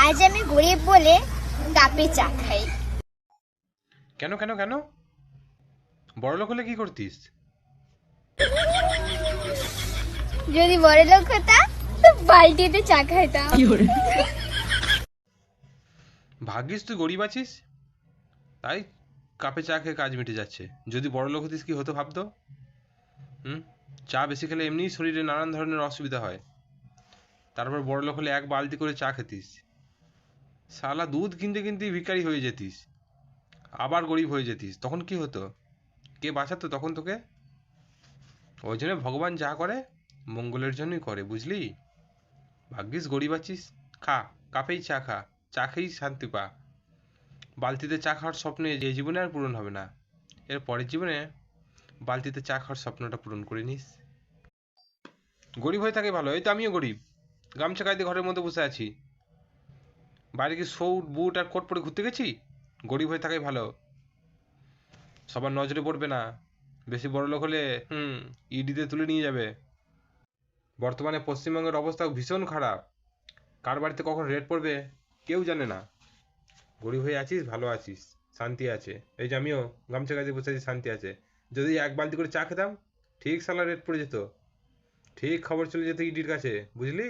আজ আমি গরিব বলে কাপে চা খাই। কেন কেন কেন? বড়লোক হলে কি করতিস? যদি বড় লোক হতাম তো বালতিতে চা খাইতাম। ভাগ্যিস তুই গরিব আছিস, তাই কাপে চা খেয়ে কাজ মিটে যাচ্ছে। যদি বড়লোক হতিস কি হতো ভাবতো। হুম। চা বেশি খেলে এমনিই শরীরে নানান ধরনের অসুবিধা হয়, তারপর বড়লোক হলে এক বালতি করে চা খেতিস, শালা দুধ কিনতে কিনতেই ভিখারি হয়ে যেতিস, আবার গরিব হয়ে যেতিস, তখন কি হতো? কে বাঁচাতো তখন তোকে? ওই জন্য ভগবান যা করে মঙ্গলের জন্যই করে, বুঝলি? ভাগ্যিস গরিব আছিস। খা, কাপেই চা খা, চা খেয়েই শান্তি পা। বালতিতে চা খাওয়ার স্বপ্নে এই জীবনে আর পূরণ হবে না, এর পরের জীবনে বালতিতে চা খাওয়ার স্বপ্নটা পূরণ করে নিস। গরিব হয়ে থাকে ভালো, এই তো আমিও গরিব, গামছা গায়ে দিয়ে ঘরের মধ্যে বসে আছি। বাইরে কি স্যুট বুট আর কোট পরে ঘুরতে গেছি? গরিব হয়ে থাকাই ভালো, সবার নজরে পড়বে না। বেশি বড় লোক হলে ইডিতে তুলে নিয়ে যাবে। বর্তমানে পশ্চিমবঙ্গের অবস্থা ভীষণ খারাপ, কার বাড়িতে কখন রেড পড়বে কেউ জানে না। গরিব হয়ে আছিস, ভালো আছিস, শান্তি আছে। এই যে আমিও গামছা গায়ে দিয়ে বসে আছি, শান্তি আছে। যদি এক বালতি করে চা খেতাম, ঠিক সালা রেড পড়ে যেত, ঠিক খবর চলে যেত ইডির কাছে, বুঝলি?